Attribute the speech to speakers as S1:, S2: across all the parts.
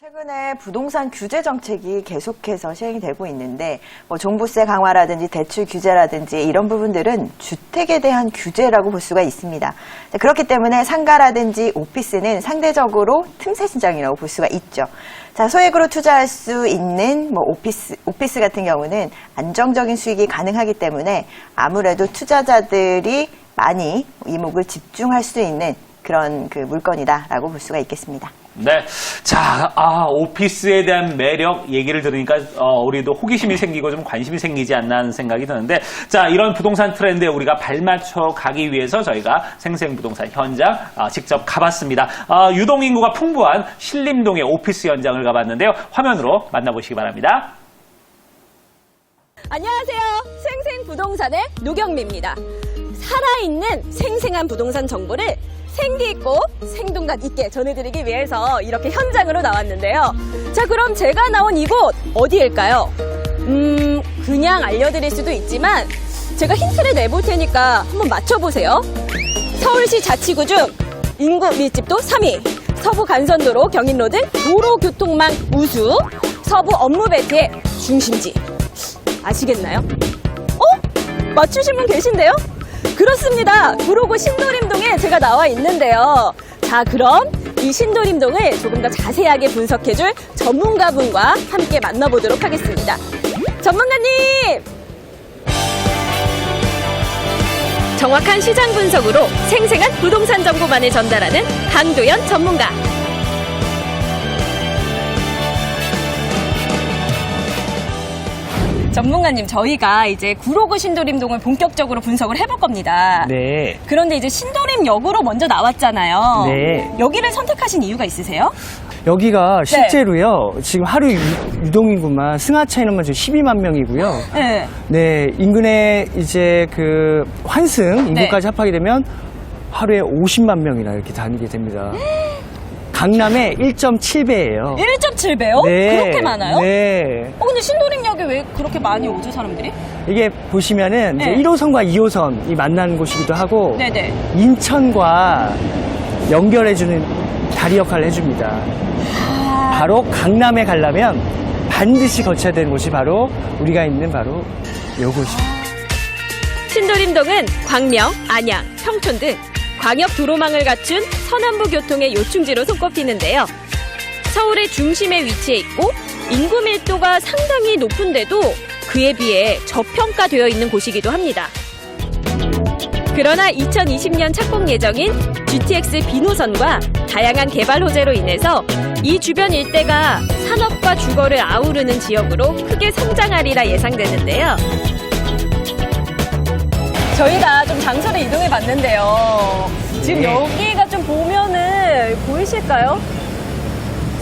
S1: 최근에 부동산 규제 정책이 계속해서 시행이 되고 있는데 종부세 강화라든지 대출 규제라든지 이런 부분들은 주택에 대한 규제라고 볼 수가 있습니다. 그렇기 때문에 상가라든지 오피스는 상대적으로 틈새 시장이라고 볼 수가 있죠. 자, 소액으로 투자할 수 있는 오피스 같은 경우는 안정적인 수익이 가능하기 때문에 아무래도 투자자들이 많이 이목을 집중할 수 있는 그런 물건이다라고 볼 수가 있겠습니다.
S2: 네. 자, 오피스에 대한 매력 얘기를 들으니까, 우리도 호기심이 생기고 좀 관심이 생기지 않나 하는 생각이 드는데, 자, 이런 부동산 트렌드에 우리가 발맞춰 가기 위해서 저희가 생생부동산 현장, 직접 가봤습니다. 유동인구가 풍부한 신림동의 오피스 현장을 가봤는데요. 화면으로 만나보시기 바랍니다.
S3: 안녕하세요. 생생부동산의 노경미입니다. 살아있는 생생한 부동산 정보를 생기있고 생동감 있게 전해드리기 위해서 이렇게 현장으로 나왔는데요. 자, 그럼 제가 나온 이곳 어디일까요? 그냥 알려드릴 수도 있지만 제가 힌트를 내볼 테니까 한번 맞춰보세요. 서울시 자치구 중 인구 밀집도 3위, 서부 간선도로 경인로드 도로교통망 우수, 서부 업무벨트의 중심지. 아시겠나요? 맞추신 분 계신데요? 그렇습니다. 구로구 신도림동에 제가 나와 있는데요. 자, 그럼 이 신도림동을 조금 더 자세하게 분석해줄 전문가분과 함께 만나보도록 하겠습니다. 전문가님! 정확한 시장 분석으로 생생한 부동산 정보만을 전달하는 강도연 전문가. 전문가님, 저희가 이제 구로구 신도림동을 본격적으로 분석을 해볼 겁니다.
S4: 네.
S3: 그런데 이제 신도림역으로 먼저 나왔잖아요.
S4: 네.
S3: 여기를 선택하신 이유가 있으세요?
S4: 여기가 실제로요, 지금 하루 유동인구만 승하차인원만 지금 12만 명이고요.
S3: 네.
S4: 네, 인근에 이제 환승 인구까지 합하게 되면 하루에 50만 명이나 이렇게 다니게 됩니다. 강남의 1.7배예요.
S3: 1.7배요?
S4: 네.
S3: 그렇게 많아요?
S4: 네.
S3: 근데 신도림역에 왜 그렇게 많이 오죠, 사람들이?
S4: 이게 보시면은 이제 1호선과 2호선이 만나는 곳이기도 하고
S3: 네네.
S4: 인천과 연결해주는 다리 역할을 해줍니다. 바로 강남에 가려면 반드시 거쳐야 되는 곳이 바로 우리가 있는 바로 이곳입니다.
S3: 신도림동은 광명, 안양, 평촌 등 광역 도로망을 갖춘 서남부 교통의 요충지로 손꼽히는데요. 서울의 중심에 위치해 있고 인구 밀도가 상당히 높은데도 그에 비해 저평가되어 있는 곳이기도 합니다. 그러나 2020년 착공 예정인 GTX B노선과 다양한 개발 호재로 인해서 이 주변 일대가 산업과 주거를 아우르는 지역으로 크게 성장하리라 예상되는데요. 저희가 좀 장소를 이동해 봤는데요. 지금 여기가 좀 보면은 보이실까요?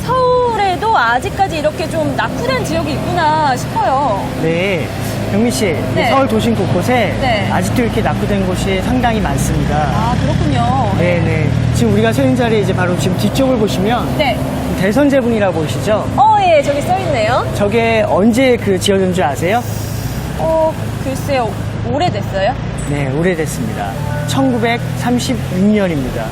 S3: 서울에도 아직까지 이렇게 좀 낙후된 지역이 있구나 싶어요.
S4: 네. 경민 씨, 서울 도심 곳곳에 아직도 이렇게 낙후된 곳이 상당히 많습니다.
S3: 아, 그렇군요.
S4: 네네. 지금 우리가 서 있는 자리에 이제 바로 지금 뒤쪽을 보시면 대선제분이라고 보이시죠?
S3: 예, 저기 써 있네요.
S4: 저게 언제 지어진 줄 아세요?
S3: 글쎄요. 오래됐어요?
S4: 네, 오래됐습니다. 1936년입니다.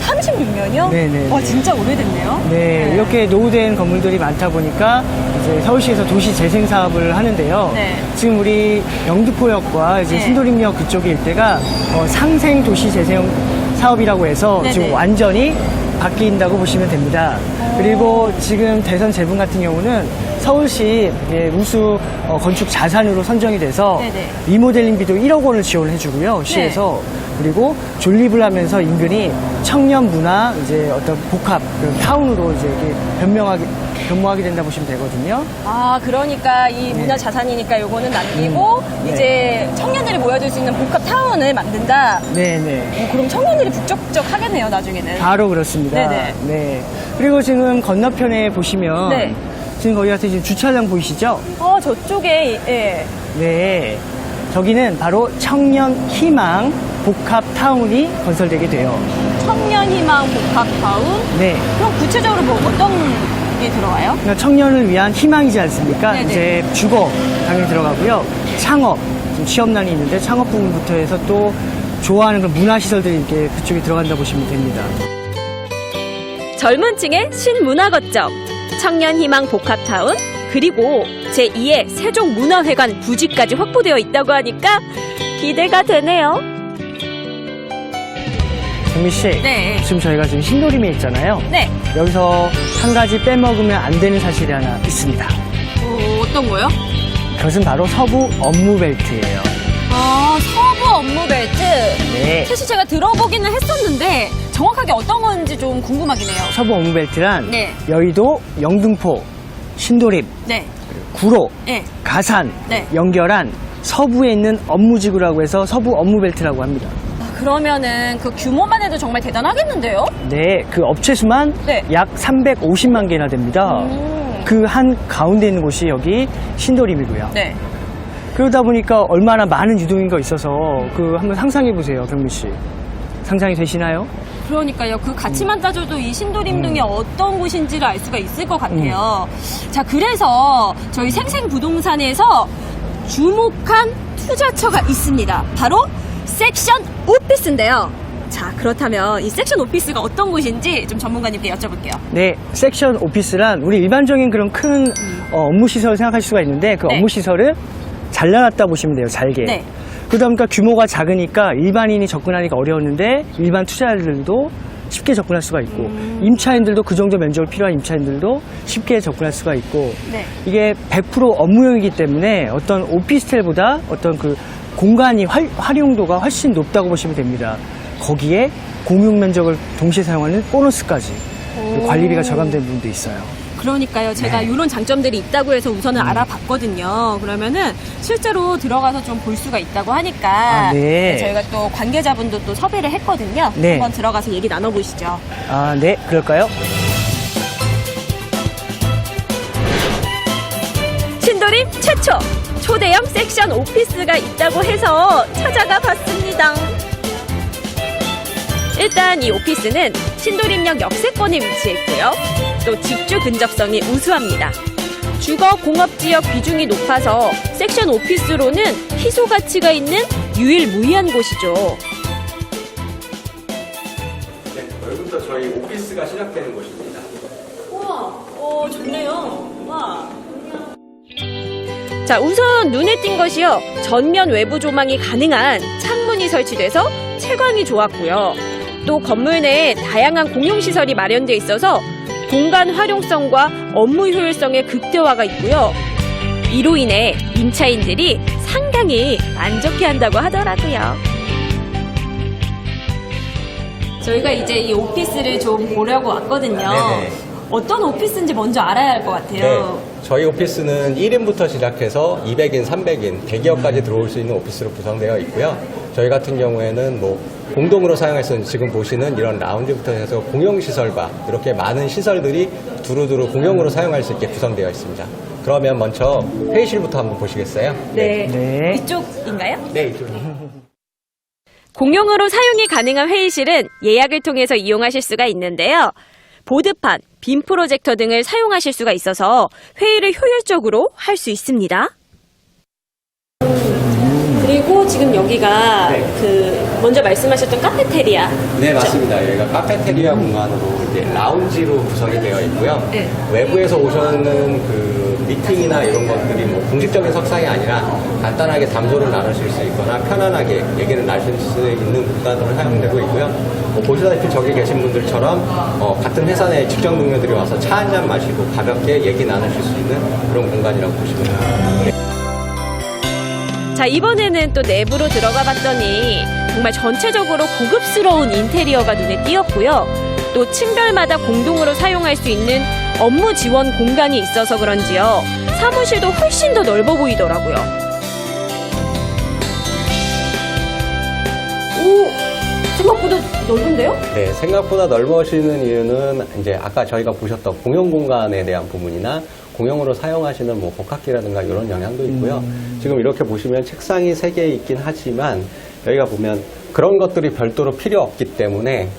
S3: 36년이요?
S4: 네네.
S3: 와, 진짜 오래됐네요.
S4: 네, 이렇게 노후된 건물들이 많다 보니까 이제 서울시에서 도시 재생 사업을 하는데요. 지금 우리 영등포역과 이제 신도림역 그쪽의 일대가 상생 도시 재생 사업이라고 해서 지금 완전히 바뀐다고 보시면 됩니다. 그리고 지금 대선 제분 같은 경우는 서울시 우수 건축 자산으로 선정이 돼서 리모델링비도 1억 원을 지원해 주고요, 시에서. 그리고 존립을 하면서 인근이 청년 문화 이제 어떤 복합 타운으로 이제 이렇게 변모하게 된다 보시면 되거든요.
S3: 아, 그러니까 이 문화 자산이니까 요거는 남기고 이제 청년들이 모여들 수 있는 복합 타운을 만든다.
S4: 네네.
S3: 그럼 청년들이 북적북적하겠네요, 나중에는.
S4: 바로 그렇습니다. 네. 그리고 지금 건너편에 보시면 지금 거기 가서 지금 주차장 보이시죠?
S3: 저쪽에
S4: 네. 저기는 바로 청년희망 복합타운이 건설되게 돼요.
S3: 청년희망 복합타운?
S4: 네.
S3: 그럼 구체적으로 어떤 게 들어가요?
S4: 그러니까 청년을 위한 희망이지 않습니까? 이제 주거 당연히 들어가고요. 창업, 지금 취업난이 있는데 창업 부분부터 해서 또 좋아하는 그런 문화시설들이 이렇게 그쪽에 들어간다 보시면 됩니다.
S3: 젊은 층의 신문화 거점, 청년희망 복합타운, 그리고 제2의 세종문화회관 부지까지 확보되어 있다고 하니까 기대가 되네요.
S4: 정미 씨,
S3: 네.
S4: 지금 저희가 지금 신도림에 있잖아요.
S3: 네.
S4: 여기서 한 가지 빼먹으면 안 되는 사실이 하나 있습니다.
S3: 어떤 거요?
S4: 그것은 바로 서부 업무벨트예요.
S3: 아, 서부 업무벨트.
S4: 네.
S3: 사실 제가 들어보기는 했었는데 정확하게 어떤 건지 좀 궁금하긴 해요.
S4: 서부 업무벨트란
S3: 네.
S4: 여의도, 영등포, 신도림,
S3: 네.
S4: 구로,
S3: 네.
S4: 가산
S3: 네.
S4: 연결한 서부에 있는 업무지구라고 해서 서부 업무벨트라고 합니다.
S3: 그러면은 그 규모만 해도 정말 대단하겠는데요?
S4: 네, 그 업체 수만
S3: 네.
S4: 약 350만 개나 됩니다. 그 한 가운데 있는 곳이 여기 신도림이고요.
S3: 네.
S4: 그러다 보니까 얼마나 많은 유동인가 있어서 그 한번 상상해 보세요, 경민 씨. 상상이 되시나요?
S3: 그러니까요. 그 가치만 따져도 이 신도림동이 어떤 곳인지를 알 수가 있을 것 같아요. 자, 그래서 저희 생생부동산에서 주목한 투자처가 있습니다. 바로 섹션 오피스인데요. 자, 그렇다면 이 섹션 오피스가 어떤 곳인지 좀 전문가님께 여쭤볼게요.
S4: 네, 섹션 오피스란 우리 일반적인 그런 큰 업무 시설을 생각하실 수가 있는데 그
S3: 네.
S4: 업무 시설을 잘라놨다 보시면 돼요, 잘게.
S3: 네.
S4: 그러다 보니까 규모가 작으니까 일반인이 접근하기가 어려웠는데 일반 투자자들도 쉽게 접근할 수가 있고 임차인들도 그 정도 면적이 필요한 임차인들도 쉽게 접근할 수가 있고
S3: 네.
S4: 이게 100% 업무용이기 때문에 어떤 오피스텔보다 어떤 그 공간이 활용도가 훨씬 높다고 보시면 됩니다. 거기에 공용 면적을 동시에 사용하는 보너스까지 관리비가 절감된 부분도 있어요.
S3: 그러니까요. 제가 이런 장점들이 있다고 해서 우선은 알아봤거든요. 그러면은 실제로 들어가서 좀 볼 수가 있다고 하니까
S4: 네.
S3: 저희가 또 관계자분도 또 섭외를 했거든요.
S4: 네.
S3: 한번 들어가서 얘기 나눠보시죠.
S4: 아, 네, 그럴까요?
S3: 신도림 최초 초대형 섹션 오피스가 있다고 해서 찾아가 봤습니다. 일단 이 오피스는 신도림역 역세권에 위치해 있고요. 또 직주 근접성이 우수합니다. 주거 공업 지역 비중이 높아서 섹션 오피스로는 희소 가치가 있는 유일무이한 곳이죠.
S5: 네, 오늘부터 저희 오피스가 시작되는 곳입니다.
S3: 우와, 좋네요. 와. 자, 우선 눈에 띈 것이요. 전면 외부 조망이 가능한 창문이 설치돼서 채광이 좋았고요. 또 건물 내에 다양한 공용시설이 마련되어 있어서 공간 활용성과 업무 효율성의 극대화가 있고요. 이로 인해 임차인들이 상당히 만족해한다고 하더라고요. 저희가 이제 이 오피스를 좀 보려고 왔거든요.
S5: 네네.
S3: 어떤 오피스인지 먼저 알아야 할 것 같아요.
S5: 저희 오피스는 1인부터 시작해서 200인, 300인, 100여까지 들어올 수 있는 오피스로 구성되어 있고요. 저희 같은 경우에는 뭐 공동으로 사용할 수 있는 지금 보시는 이런 라운지부터 해서 공용시설과 이렇게 많은 시설들이 두루두루 공용으로 사용할 수 있게 구성되어 있습니다. 그러면 먼저 회의실부터 한번 보시겠어요?
S3: 네.
S4: 네.
S3: 이쪽인가요?
S5: 네, 이쪽입니다.
S3: 공용으로 사용이 가능한 회의실은 예약을 통해서 이용하실 수가 있는데요. 보드판, 빔 프로젝터 등을 사용하실 수가 있어서 회의를 효율적으로 할 수 있습니다. 그리고 지금 여기가 먼저 말씀하셨던 카페테리아.
S5: 네, 맞습니다. 여기가 카페테리아 공간으로 이제 라운지로 구성이 되어 있고요.
S3: 네.
S5: 외부에서 오셔는 그 미팅이나 이런 것들이 뭐 공식적인 석상이 아니라 간단하게 담소를 나누실 수 있거나 편안하게 얘기를 나눌 수 있는 공간으로 사용되고 있고요. 보시다시피 저기 계신 분들처럼 같은 회사 내 직장 동료들이 와서 차 한잔 마시고 가볍게 얘기 나누실 수 있는 그런 공간이라고 보시면 됩니다.
S3: 자, 이번에는 또 내부로 들어가 봤더니 정말 전체적으로 고급스러운 인테리어가 눈에 띄었고요. 또 층별마다 공동으로 사용할 수 있는 업무 지원 공간이 있어서 그런지요. 사무실도 훨씬 더 넓어 보이더라고요. 오, 생각보다 넓은데요?
S5: 네, 생각보다 넓어지는 이유는 이제 아까 저희가 보셨던 공용 공간에 대한 부분이나 공용으로 사용하시는 뭐 복합기라든가 이런 영향도 있고요. 지금 이렇게 보시면 책상이 3개 있긴 하지만 여기가 보면 그런 것들이 별도로 필요 없기 때문에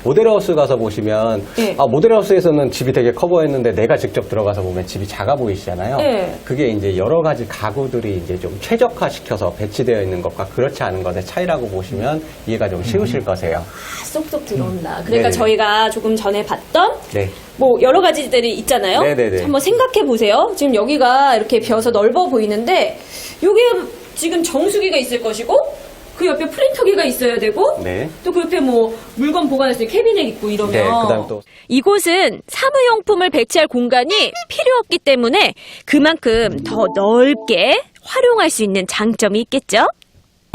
S5: 모델하우스 가서 보시면
S3: 네.
S5: 모델하우스에서는 집이 되게 커 보였는데 내가 직접 들어가서 보면 집이 작아 보이시잖아요.
S3: 네.
S5: 그게 이제 여러 가지 가구들이 이제 좀 최적화시켜서 배치되어 있는 것과 그렇지 않은 것의 차이라고 보시면 이해가 좀 쉬우실 거세요.
S3: 쏙쏙 들어온다. 그러니까
S5: 네네.
S3: 저희가 조금 전에 봤던
S5: 네.
S3: 뭐 여러 가지들이 있잖아요.
S5: 네네네.
S3: 한번 생각해 보세요. 지금 여기가 이렇게 비어서 넓어 보이는데 여기에 지금 정수기가 있을 것이고 그 옆에 프린터기가 있어야 되고
S5: 네.
S3: 또 그 옆에 뭐 물건 보관할 수 있는 캐비넷 있고 이러면
S5: 네, 그다음 또
S3: 이곳은 사무용품을 배치할 공간이 필요 없기 때문에 그만큼 더 넓게 활용할 수 있는 장점이 있겠죠?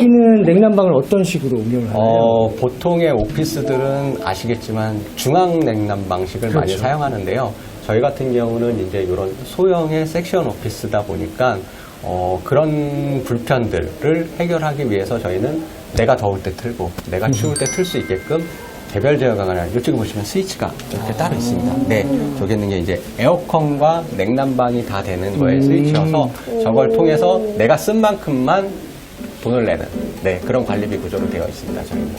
S4: 여기는 냉난방을 어떤 식으로 운영을 하나요?
S5: 보통의 오피스들은 아시겠지만 중앙 냉난 방식을 많이
S4: 그렇죠.
S5: 사용하는데요. 저희 같은 경우는 이제 이런 소형의 섹션 오피스다 보니까 그런 불편들을 해결하기 위해서 저희는 내가 더울 때 틀고 내가 추울 때 틀 수 있게끔 개별 제어가 아니라 이쪽에 보시면 스위치가 이렇게 따로 있습니다. 네, 저기 있는 게 이제 에어컨과 냉난방이 다 되는 거의 스위치여서 저걸 통해서 내가 쓴 만큼만 돈을 내는 그런 관리비 구조로 되어 있습니다. 저희는.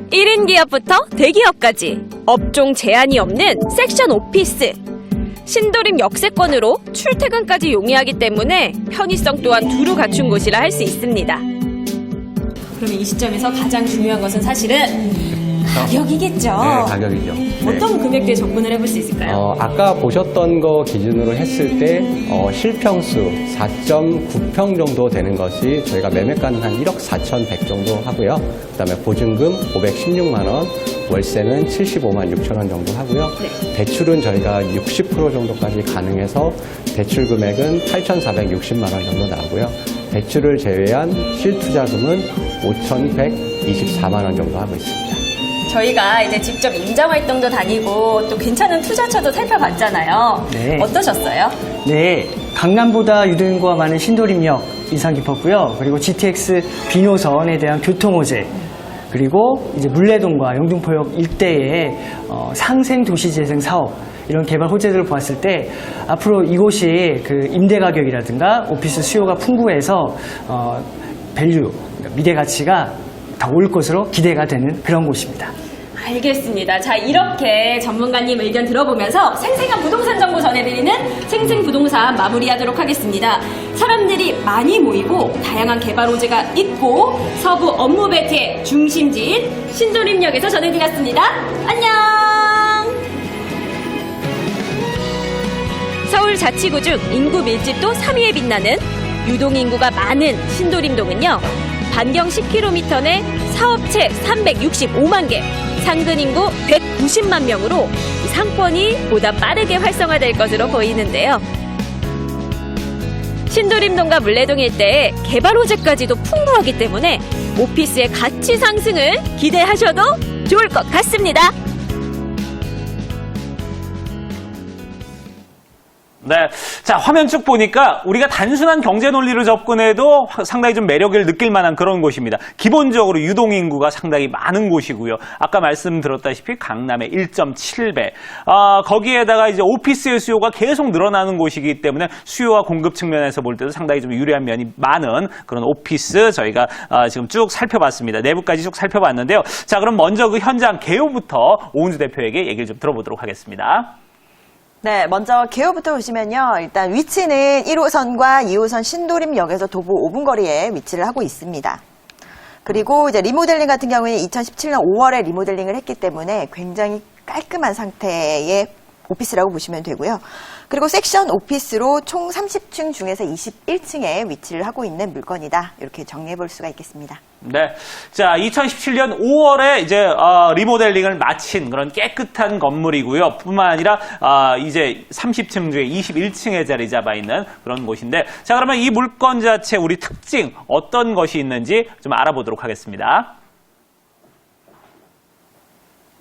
S3: 1인 기업부터 대기업까지 업종 제한이 없는 섹션 오피스. 신도림 역세권으로 출퇴근까지 용이하기 때문에 편의성 또한 두루 갖춘 곳이라 할 수 있습니다. 그러면 이 시점에서 가장 중요한 것은 사실은 가격이겠죠.
S5: 네, 가격이죠. 네.
S3: 어떤 금액대에 접근을 해볼 수 있을까요?
S5: 아까 보셨던 거 기준으로 했을 때 실평수 4.9평 정도 되는 것이 저희가 매매가는 한 1억 4,100 정도 하고요. 그다음에 보증금 516만 원, 월세는 75만 6천 원 정도 하고요.
S3: 네.
S5: 대출은 저희가 60% 정도까지 가능해서 대출 금액은 8,460만 원 정도 나오고요. 대출을 제외한 실투자금은 5,124만 원 정도 하고 있습니다.
S3: 저희가 이제 직접 임장 활동도 다니고 또 괜찮은 투자처도 살펴봤잖아요.
S4: 네.
S3: 어떠셨어요?
S4: 네, 강남보다 유동인구가 많은 신도림역 인상 깊었고요. 그리고 GTX 비노선에 대한 교통호재, 그리고 이제 물레동과 영등포역 일대의 상생 도시재생 사업, 이런 개발 호재들을 보았을 때 앞으로 이곳이 그 임대 가격이라든가 오피스 수요가 풍부해서 밸류, 미래 가치가 더 올 것으로 기대가 되는 그런 곳입니다.
S3: 알겠습니다. 자, 이렇게 전문가님 의견 들어보면서 생생한 부동산 정보 전해드리는 생생부동산 마무리하도록 하겠습니다. 사람들이 많이 모이고 다양한 개발 호재가 있고 서부 업무 벨트의 중심지인 신도림역에서 전해드렸습니다. 안녕! 서울 자치구 중 인구 밀집도 3위에 빛나는 유동인구가 많은 신도림동은요, 반경 10km 내 사업체 365만 개, 상근 인구 190만 명으로 상권이 보다 빠르게 활성화될 것으로 보이는데요. 신도림동과 물레동 일대에 개발 호재까지도 풍부하기 때문에 오피스의 가치 상승을 기대하셔도 좋을 것 같습니다.
S2: 네. 자, 화면 쭉 보니까 우리가 단순한 경제 논리로 접근해도 상당히 좀 매력을 느낄 만한 그런 곳입니다. 기본적으로 유동인구가 상당히 많은 곳이고요. 아까 말씀드렸다시피 강남의 1.7배. 거기에다가 이제 오피스의 수요가 계속 늘어나는 곳이기 때문에 수요와 공급 측면에서 볼 때도 상당히 좀 유리한 면이 많은 그런 오피스 저희가 지금 쭉 살펴봤습니다. 내부까지 쭉 살펴봤는데요. 자, 그럼 먼저 그 현장 개요부터 오은주 대표에게 얘기를 좀 들어보도록 하겠습니다.
S1: 네, 먼저 개요부터 보시면요. 일단 위치는 1호선과 2호선 신도림역에서 도보 5분 거리에 위치를 하고 있습니다. 그리고 이제 리모델링 같은 경우에는 2017년 5월에 리모델링을 했기 때문에 굉장히 깔끔한 상태의 오피스라고 보시면 되고요. 그리고 섹션 오피스로 총 30층 중에서 21층에 위치를 하고 있는 물건이다. 이렇게 정리해 볼 수가 있겠습니다.
S2: 네. 자, 2017년 5월에 이제, 리모델링을 마친 그런 깨끗한 건물이고요. 뿐만 아니라, 이제 30층 중에 21층에 자리 잡아 있는 그런 곳인데, 자, 그러면 이 물건 자체 우리 특징 어떤 것이 있는지 좀 알아보도록 하겠습니다.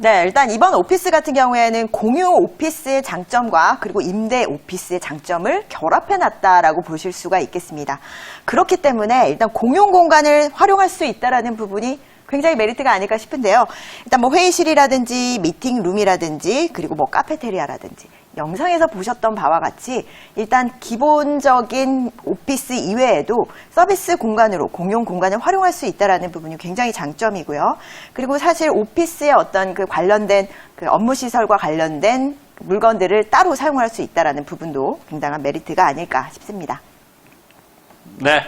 S1: 네, 일단 이번 오피스 같은 경우에는 공유 오피스의 장점과 그리고 임대 오피스의 장점을 결합해놨다라고 보실 수가 있겠습니다. 그렇기 때문에 일단 공용 공간을 활용할 수 있다라는 부분이 굉장히 메리트가 아닐까 싶은데요. 일단 뭐 회의실이라든지 미팅룸이라든지 그리고 뭐 카페테리아라든지 영상에서 보셨던 바와 같이 일단 기본적인 오피스 이외에도 서비스 공간으로 공용 공간을 활용할 수 있다는 부분이 굉장히 장점이고요. 그리고 사실 오피스의 어떤 그 관련된 그 업무 시설과 관련된 물건들을 따로 사용할 수 있다는 부분도 굉장한 메리트가 아닐까 싶습니다.
S2: 네.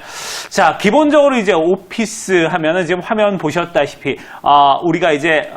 S2: 자, 기본적으로 이제 오피스 하면은 지금 화면 보셨다시피, 우리가 이제,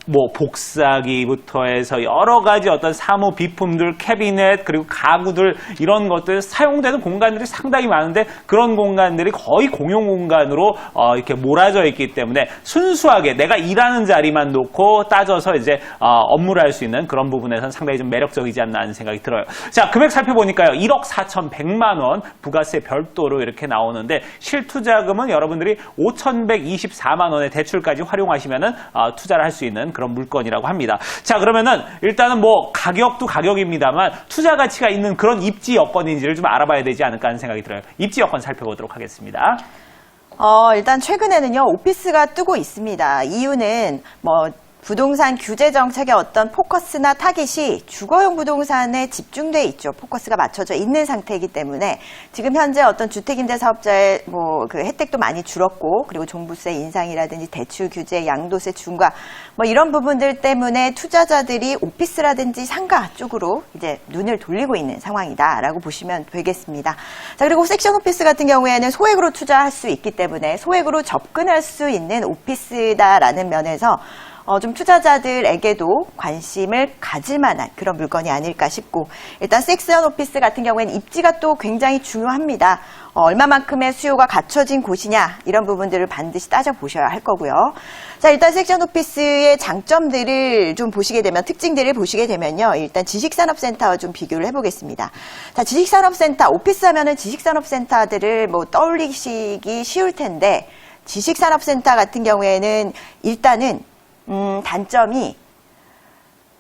S2: 뭐, 복사기부터 해서 여러 가지 어떤 사무 비품들, 캐비넷, 그리고 가구들, 이런 것들 사용되는 공간들이 상당히 많은데 그런 공간들이 거의 공용 공간으로, 이렇게 몰아져 있기 때문에 순수하게 내가 일하는 자리만 놓고 따져서 이제, 업무를 할 수 있는 그런 부분에서는 상당히 좀 매력적이지 않나 하는 생각이 들어요. 자, 금액 살펴보니까요. 1억 4,100만 원 부가세 별도로 이렇게 나오는데 실투자금은 여러분들이 5,124만 원의 대출까지 활용하시면은 투자를 할 수 있는 그런 물건이라고 합니다. 자, 그러면은 일단은 뭐 가격도 가격입니다만 투자 가치가 있는 그런 입지 여건인지를 좀 알아봐야 되지 않을까 하는 생각이 들어요. 입지 여건 살펴보도록 하겠습니다.
S1: 일단 최근에는요, 오피스가 뜨고 있습니다. 이유는 뭐 부동산 규제 정책의 어떤 포커스나 타깃이 주거용 부동산에 집중돼 있죠. 포커스가 맞춰져 있는 상태이기 때문에 지금 현재 어떤 주택임대 사업자의 뭐 그 혜택도 많이 줄었고, 그리고 종부세 인상이라든지 대출 규제, 양도세 중과 뭐 이런 부분들 때문에 투자자들이 오피스라든지 상가 쪽으로 이제 눈을 돌리고 있는 상황이다라고 보시면 되겠습니다. 자, 그리고 섹션 오피스 같은 경우에는 소액으로 투자할 수 있기 때문에 소액으로 접근할 수 있는 오피스다라는 면에서 좀 투자자들에게도 관심을 가질 만한 그런 물건이 아닐까 싶고, 일단 섹션 오피스 같은 경우에는 입지가 또 굉장히 중요합니다. 얼마만큼의 수요가 갖춰진 곳이냐, 이런 부분들을 반드시 따져보셔야 할 거고요. 자, 일단 섹션 오피스의 장점들을 좀 보시게 되면, 특징들을 보시게 되면요. 일단 지식산업센터와 좀 비교를 해보겠습니다. 자, 지식산업센터, 오피스 하면은 지식산업센터들을 뭐 떠올리시기 쉬울 텐데, 지식산업센터 같은 경우에는 일단은 단점이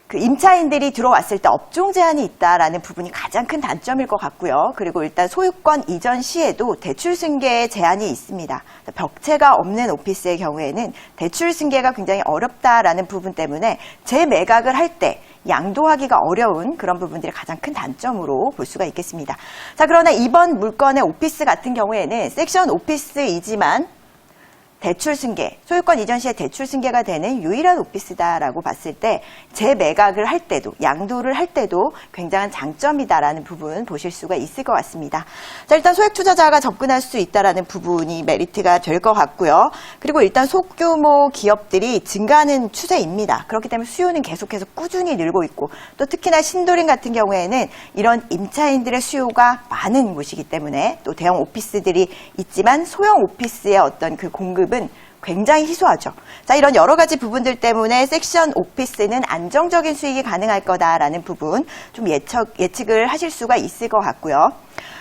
S1: 그 임차인들이 들어왔을 때 업종 제한이 있다라는 부분이 가장 큰 단점일 것 같고요. 그리고 일단 소유권 이전 시에도 대출 승계에 제한이 있습니다. 벽체가 없는 오피스의 경우에는 대출 승계가 굉장히 어렵다라는 부분 때문에 재매각을 할 때 양도하기가 어려운 그런 부분들이 가장 큰 단점으로 볼 수가 있겠습니다. 자, 그러나 이번 물건의 오피스 같은 경우에는 섹션 오피스이지만 대출 승계, 소유권 이전 시에 대출 승계가 되는 유일한 오피스다라고 봤을 때 재매각을 할 때도, 양도를 할 때도 굉장한 장점이다라는 부분 보실 수가 있을 것 같습니다. 자, 일단 소액 투자자가 접근할 수 있다라는 부분이 메리트가 될 것 같고요. 그리고 일단 소규모 기업들이 증가하는 추세입니다. 그렇기 때문에 수요는 계속해서 꾸준히 늘고 있고, 또 특히나 신도림 같은 경우에는 이런 임차인들의 수요가 많은 곳이기 때문에 또 대형 오피스들이 있지만 소형 오피스의 어떤 그 공급 굉장히 희소하죠. 자, 이런 여러 가지 부분들 때문에 섹션 오피스는 안정적인 수익이 가능할 거다라는 부분 좀 예측을 하실 수가 있을 것 같고요.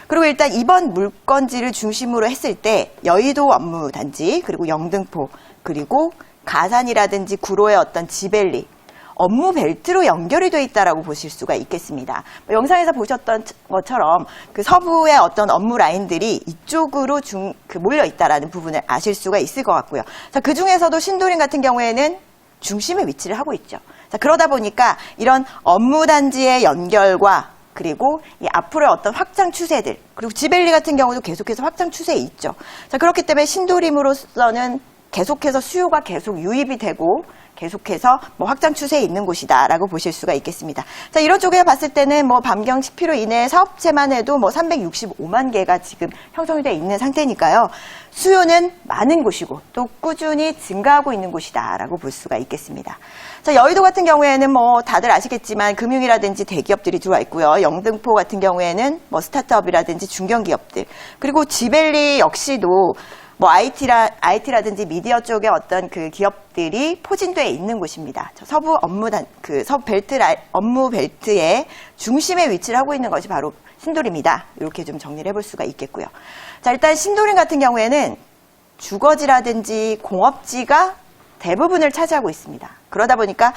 S1: 그리고 일단 이번 물건지를 중심으로 했을 때 여의도 업무단지, 그리고 영등포, 그리고 가산이라든지 구로의 어떤 지벨리, 업무 벨트로 연결이 되어 있다라고 보실 수가 있겠습니다. 영상에서 보셨던 것처럼 그 서부의 어떤 업무 라인들이 이쪽으로 몰려 있다라는 부분을 아실 수가 있을 것 같고요. 자, 그 중에서도 신도림 같은 경우에는 중심에 위치를 하고 있죠. 자, 그러다 보니까 이런 업무 단지의 연결과 그리고 이 앞으로의 어떤 확장 추세들, 그리고 지벨리 같은 경우도 계속해서 확장 추세에 있죠. 자, 그렇기 때문에 신도림으로서는 계속해서 수요가 계속 유입이 되고 계속해서 뭐 확장 추세에 있는 곳이다라고 보실 수가 있겠습니다. 자, 이런 쪽에 봤을 때는 뭐 밤경 10km 이내 사업체만 해도 뭐 365만 개가 지금 형성이 되어 있는 상태니까요. 수요는 많은 곳이고 또 꾸준히 증가하고 있는 곳이다라고 볼 수가 있겠습니다. 자, 여의도 같은 경우에는 뭐 다들 아시겠지만 금융이라든지 대기업들이 들어와 있고요. 영등포 같은 경우에는 뭐 스타트업이라든지 중견기업들, 그리고 지벨리 역시도 뭐 IT라든지 미디어 쪽의 어떤 그 기업들이 포진되어 있는 곳입니다. 서부 업무 벨트의 중심에 위치를 하고 있는 것이 바로 신도림이다. 이렇게 좀 정리를 해볼 수가 있겠고요. 자, 일단 신도림 같은 경우에는 주거지라든지 공업지가 대부분을 차지하고 있습니다. 그러다 보니까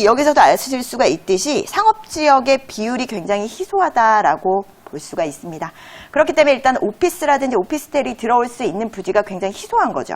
S1: 여기서도 아실 수가 있듯이 상업지역의 비율이 굉장히 희소하다라고 볼 수가 있습니다. 그렇기 때문에 일단 오피스라든지 오피스텔이 들어올 수 있는 부지가 굉장히 희소한 거죠.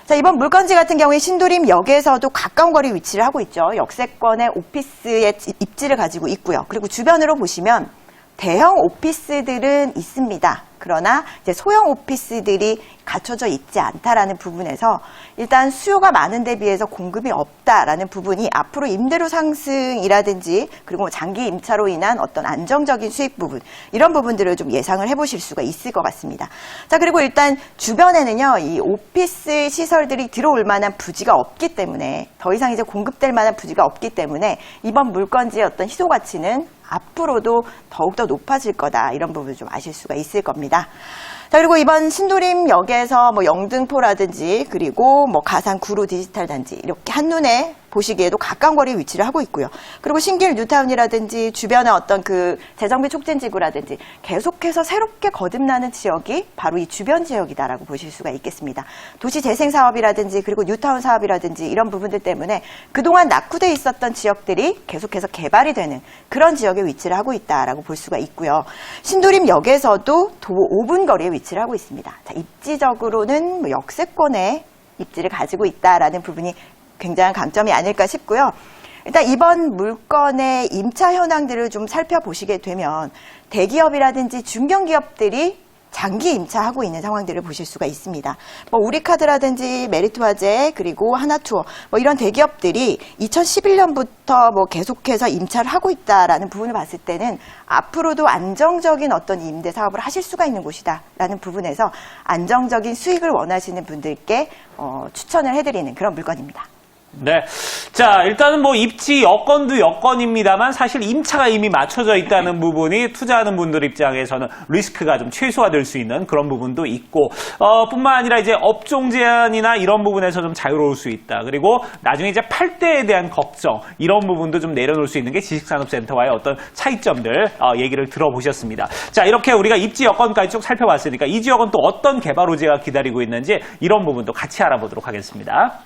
S1: 자, 이번 물건지 같은 경우에 신도림역에서도 가까운 거리 위치를 하고 있죠. 역세권의 오피스의 입지를 가지고 있고요. 그리고 주변으로 보시면 대형 오피스들은 있습니다. 그러나 이제 소형 오피스들이 갖춰져 있지 않다라는 부분에서 일단 수요가 많은 데 비해서 공급이 없다라는 부분이 앞으로 임대료 상승이라든지 그리고 장기 임차로 인한 어떤 안정적인 수익 부분 이런 부분들을 좀 예상을 해보실 수가 있을 것 같습니다. 자, 그리고 일단 주변에는요 이 오피스 시설들이 들어올 만한 부지가 없기 때문에 더 이상 이제 공급될 만한 부지가 없기 때문에 이번 물건지의 어떤 희소 가치는 앞으로도 더욱더 높아질 거다 이런 부분을 좀 아실 수가 있을 겁니다. 자, 그리고 이번 신도림역에서 뭐 영등포라든지 그리고 뭐 가산 구로 디지털 단지 이렇게 한눈에 보시기에도 가까운 거리에 위치를 하고 있고요. 그리고 신길 뉴타운이라든지 주변의 어떤 그 재정비 촉진 지구라든지 계속해서 새롭게 거듭나는 지역이 바로 이 주변 지역이다라고 보실 수가 있겠습니다. 도시 재생 사업이라든지 그리고 뉴타운 사업이라든지 이런 부분들 때문에 그동안 낙후돼 있었던 지역들이 계속해서 개발이 되는 그런 지역에 위치를 하고 있다라고 볼 수가 있고요. 신도림역에서도 도보 5분 거리에 위치를 하고 있습니다. 자, 입지적으로는 뭐 역세권의 입지를 가지고 있다라는 부분이 굉장한 강점이 아닐까 싶고요. 일단 이번 물건의 임차 현황들을 좀 살펴보시게 되면 대기업이라든지 중견기업들이 장기 임차하고 있는 상황들을 보실 수가 있습니다. 뭐 우리카드라든지 메리트화재 그리고 하나투어 뭐 이런 대기업들이 2011년부터 뭐 계속해서 임차를 하고 있다라는 부분을 봤을 때는 앞으로도 안정적인 어떤 임대 사업을 하실 수가 있는 곳이다라는 부분에서 안정적인 수익을 원하시는 분들께 추천을 해드리는 그런 물건입니다.
S2: 네. 자, 일단은 뭐 입지 여건도 여건입니다만 사실 임차가 이미 맞춰져 있다는 부분이 투자하는 분들 입장에서는 리스크가 좀 최소화될 수 있는 그런 부분도 있고, 뿐만 아니라 이제 업종 제한이나 이런 부분에서 좀 자유로울 수 있다. 그리고 나중에 이제 팔 때에 대한 걱정, 이런 부분도 좀 내려놓을 수 있는 게 지식산업센터와의 어떤 차이점들, 얘기를 들어보셨습니다. 자, 이렇게 우리가 입지 여건까지 쭉 살펴봤으니까 이 지역은 또 어떤 개발 호재가 기다리고 있는지 이런 부분도 같이 알아보도록 하겠습니다.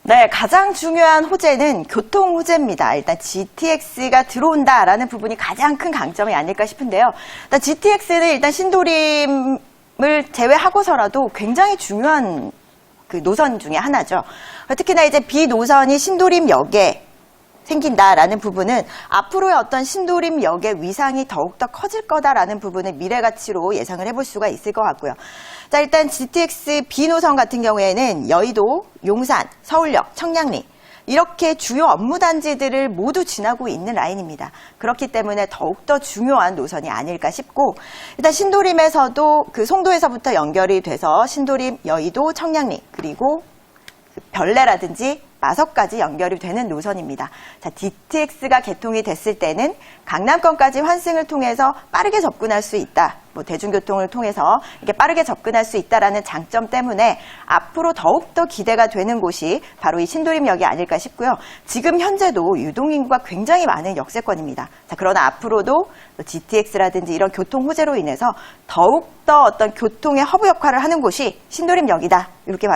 S1: 네, 가장 중요한 호재는 교통 호재입니다. 일단 GTX가 들어온다라는 부분이 가장 큰 강점이 아닐까 싶은데요. 일단 GTX는 일단 신도림을 제외하고서라도 굉장히 중요한 그 노선 중에 하나죠. 특히나 이제 B 노선이 신도림역에 생긴다라는 부분은 앞으로의 어떤 신도림역의 위상이 더욱더 커질 거다라는 부분을 미래 가치로 예상을 해볼 수가 있을 것 같고요. 자, 일단 GTX B 노선 같은 경우에는 여의도, 용산, 서울역, 청량리 이렇게 주요 업무 단지들을 모두 지나고 있는 라인입니다. 그렇기 때문에 더욱더 중요한 노선이 아닐까 싶고, 일단 신도림에서도 그 송도에서부터 연결이 돼서 신도림, 여의도, 청량리 그리고 별내라든지 마석까지 연결이 되는 노선입니다. 자, GTX가 개통이 됐을 때는 강남권까지 환승을 통해서 빠르게 접근할 수 있다. 뭐 대중교통을 통해서 이렇게 빠르게 접근할 수 있다라는 장점 때문에 앞으로 더욱더 기대가 되는 곳이 바로 이 신도림역이 아닐까 싶고요. 지금 현재도 유동인구가 굉장히 많은 역세권입니다. 자, 그러나 앞으로도 GTX라든지 이런 교통 호재로 인해서 더욱더 어떤 교통의 허브 역할을 하는 곳이 신도림역이다. 이렇게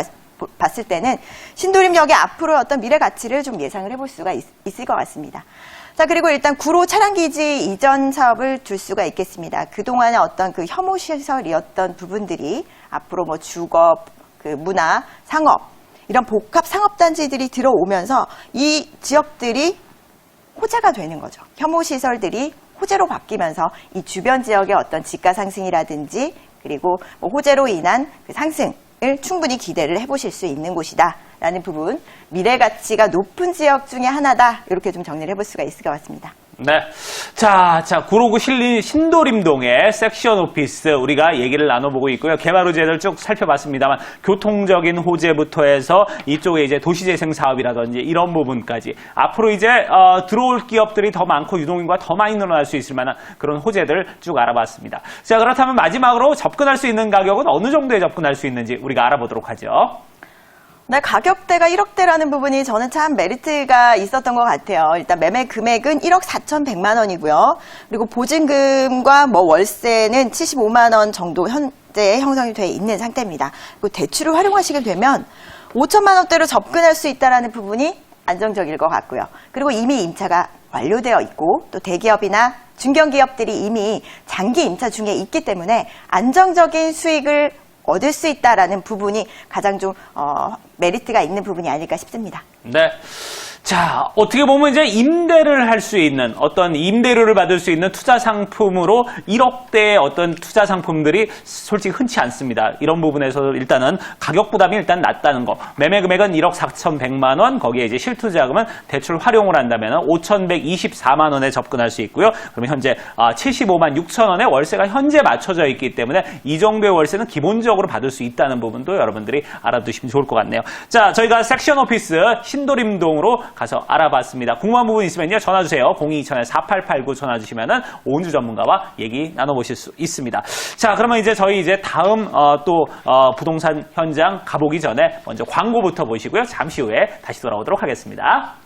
S1: 봤을 때는 신도림역의 앞으로의 어떤 미래 가치를 좀 예상을 해볼 수가 있을 것 같습니다. 자, 그리고 일단 구로 차량기지 이전 사업을 둘 수가 있겠습니다. 그동안의 어떤 그 혐오시설이었던 부분들이 앞으로 뭐 주거, 그 문화, 상업, 이런 복합 상업단지들이 들어오면서 이 지역들이 호재가 되는 거죠. 혐오시설들이 호재로 바뀌면서 이 주변 지역의 어떤 집가 상승이라든지 그리고 뭐 호재로 인한 그 상승, 을 충분히 기대를 해보실 수 있는 곳이다 라는 부분, 미래 가치가 높은 지역 중에 하나다 이렇게 좀 정리를 해볼 수가 있을 것 같습니다.
S2: 네. 자, 구로구 신도림동의 섹션 오피스 우리가 얘기를 나눠보고 있고요. 개발 호재들 쭉 살펴봤습니다만 교통적인 호재부터 해서 이쪽에 이제 도시재생 사업이라든지 이런 부분까지 앞으로 이제 들어올 기업들이 더 많고 유동인구가 더 많이 늘어날 수 있을 만한 그런 호재들 쭉 알아봤습니다. 자, 그렇다면 마지막으로 접근할 수 있는 가격은 어느 정도에 접근할 수 있는지 우리가 알아보도록 하죠.
S1: 네, 가격대가 1억대라는 부분이 저는 참 메리트가 있었던 것 같아요. 일단 매매 금액은 1억 4,100만 원이고요. 그리고 보증금과 뭐 월세는 75만 원 정도 현재 형성이 돼 있는 상태입니다. 그리고 대출을 활용하시게 되면 5천만 원대로 접근할 수 있다는 부분이 안정적일 것 같고요. 그리고 이미 임차가 완료되어 있고 또 대기업이나 중견기업들이 이미 장기 임차 중에 있기 때문에 안정적인 수익을 얻을 수 있다라는 부분이 가장 좀 메리트가 있는 부분이 아닐까 싶습니다.
S2: 네. 자, 어떻게 보면 이제 임대를 할 수 있는 어떤 임대료를 받을 수 있는 투자 상품으로 1억대의 어떤 투자 상품들이 솔직히 흔치 않습니다. 이런 부분에서 일단은 가격 부담이 일단 낮다는 거. 매매 금액은 1억 4,100만 원, 거기에 이제 실투자금은 대출 활용을 한다면 5,124만 원에 접근할 수 있고요. 그러면 현재 75만 6천 원의 월세가 현재 맞춰져 있기 때문에 이 정도의 월세는 기본적으로 받을 수 있다는 부분도 여러분들이 알아두시면 좋을 것 같네요. 자, 저희가 섹션 오피스 신도림동으로 가서 알아봤습니다. 궁금한 부분 있으면요, 전화주세요. 0220-4889 전화주시면은 오은주 전문가와 얘기 나눠보실 수 있습니다. 자, 그러면 이제 저희 다음 부동산 현장 가보기 전에 먼저 광고부터 보시고요. 잠시 후에 다시 돌아오도록 하겠습니다.